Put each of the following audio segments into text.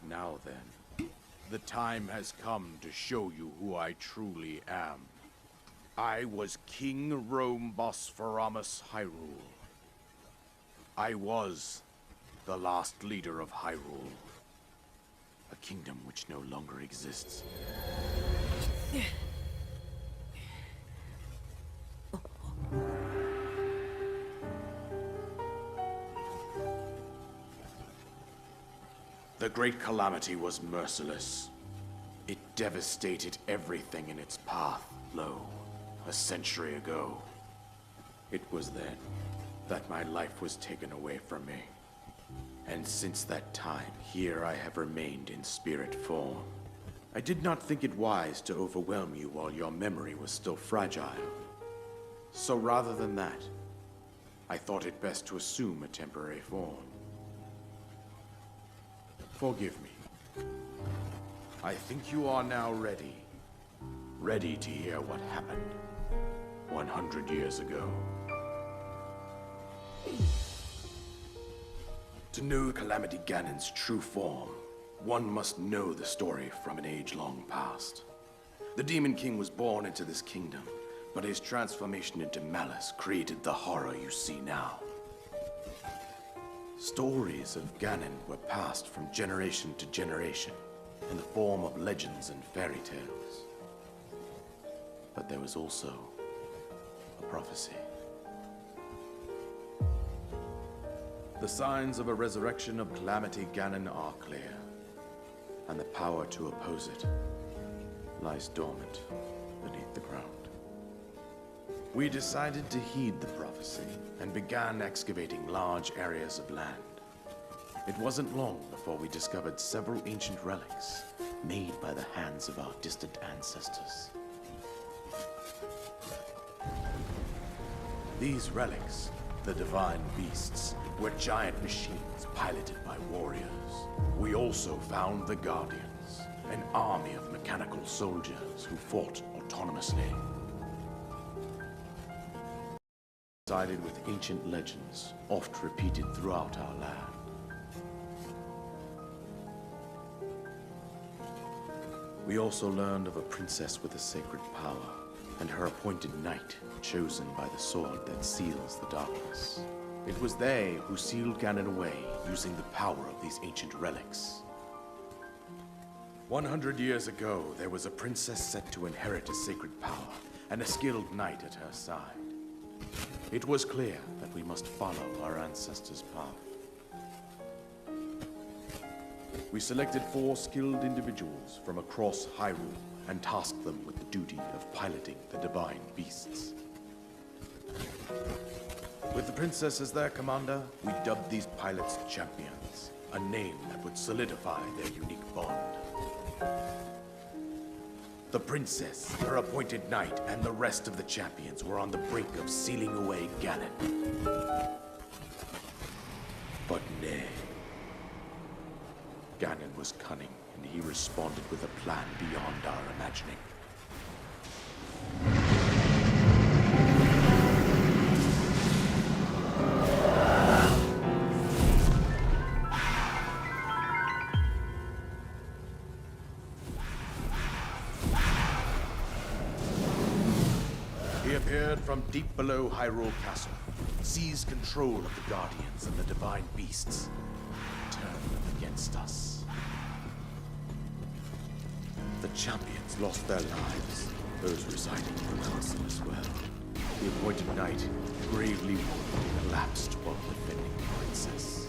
Now then, the time has come to show you who I truly am. I was King Rome Bosphoramus Hyrule. I was the last leader of Hyrule. A kingdom which no longer exists. The Great Calamity was merciless. It devastated everything in its path, a century ago. It was then that my life was taken away from me. And since that time, here I have remained in spirit form. I did not think it wise to overwhelm you while your memory was still fragile. So rather than that, I thought it best to assume a temporary form. Forgive me. I think you are now ready. Ready to hear what happened 100 years ago. To know Calamity Ganon's true form, one must know the story from an age long past. The Demon King was born into this kingdom, but his transformation into malice created the horror you see now. Stories of Ganon were passed from generation to generation in the form of legends and fairy tales. But there was also a prophecy. The signs of a resurrection of Calamity Ganon are clear, and the power to oppose it lies dormant beneath the ground. We decided to heed the prophecy and began excavating large areas of land. It wasn't long before we discovered several ancient relics made by the hands of our distant ancestors. These relics, the divine beasts, were giant machines piloted by warriors. We also found the Guardians, an army of mechanical soldiers who fought autonomously. Sided with ancient legends, oft repeated throughout our land. We also learned of a princess with a sacred power, and her appointed knight, chosen by the sword that seals the darkness. It was they who sealed Ganon away, using the power of these ancient relics. 100 years ago, there was a princess set to inherit a sacred power, and a skilled knight at her side. It was clear that we must follow our ancestors' path. We selected 4 skilled individuals from across Hyrule and tasked them with the duty of piloting the divine beasts. With the princess as their commander, we dubbed these pilots champions, a name that would solidify their unique bond. The princess, her appointed knight, and the rest of the champions were on the brink of sealing away Ganon. But nay. Ganon was cunning, and he responded with a plan beyond our imagining. He appeared from deep below Hyrule Castle, seized control of the Guardians and the divine beasts, turned them against us. The champions lost their lives, those residing in the castle as well. The appointed knight, gravely wounded, collapsed while defending the princess.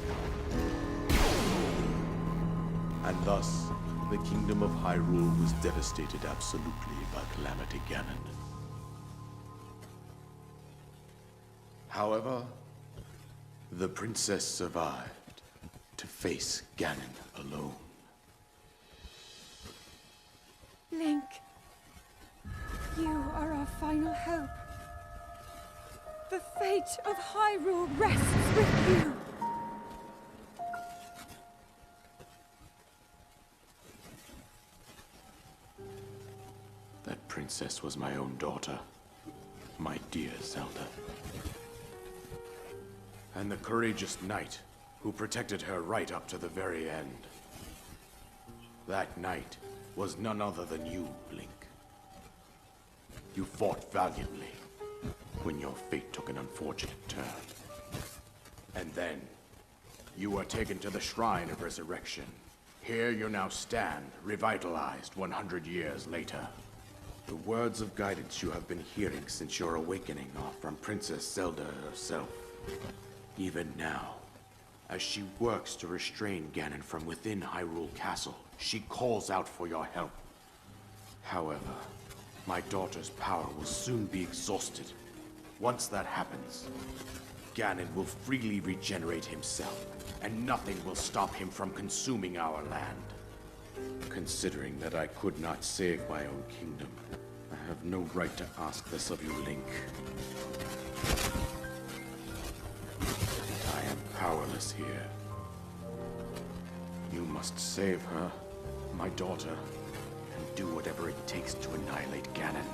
And thus, the kingdom of Hyrule was devastated absolutely by Calamity Ganon. However, the princess survived to face Ganon alone. Link, you are our final hope. The fate of Hyrule rests with you. That princess was my own daughter, my dear Zelda. And the courageous knight who protected her right up to the very end. That night was none other than you, Link. You fought valiantly when your fate took an unfortunate turn. And then, you were taken to the Shrine of Resurrection. Here you now stand, revitalized 100 years later. The words of guidance you have been hearing since your awakening are from Princess Zelda herself. Even now, as she works to restrain Ganon from within Hyrule Castle, she calls out for your help. However, my daughter's power will soon be exhausted. Once that happens, Ganon will freely regenerate himself, and nothing will stop him from consuming our land. Considering that I could not save my own kingdom, I have no right to ask this of you, Link. I am powerless here. You must save her, my daughter, and do whatever it takes to annihilate Ganon.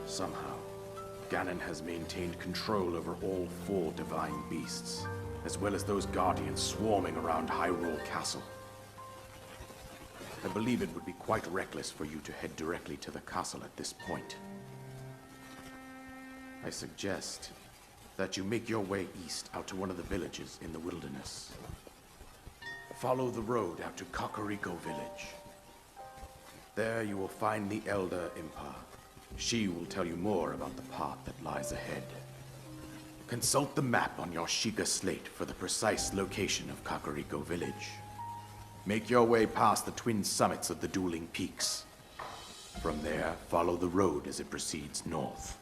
Somehow, Ganon has maintained control over all 4 divine beasts, as well as those guardians swarming around Hyrule Castle. I believe it would be quite reckless for you to head directly to the castle at this point. I suggest that you make your way east out to one of the villages in the wilderness. Follow the road out to Kakariko Village. There you will find the Elder Impa. She will tell you more about the path that lies ahead. Consult the map on your Sheikah slate for the precise location of Kakariko Village. Make your way past the twin summits of the dueling peaks. From there, follow the road as it proceeds north.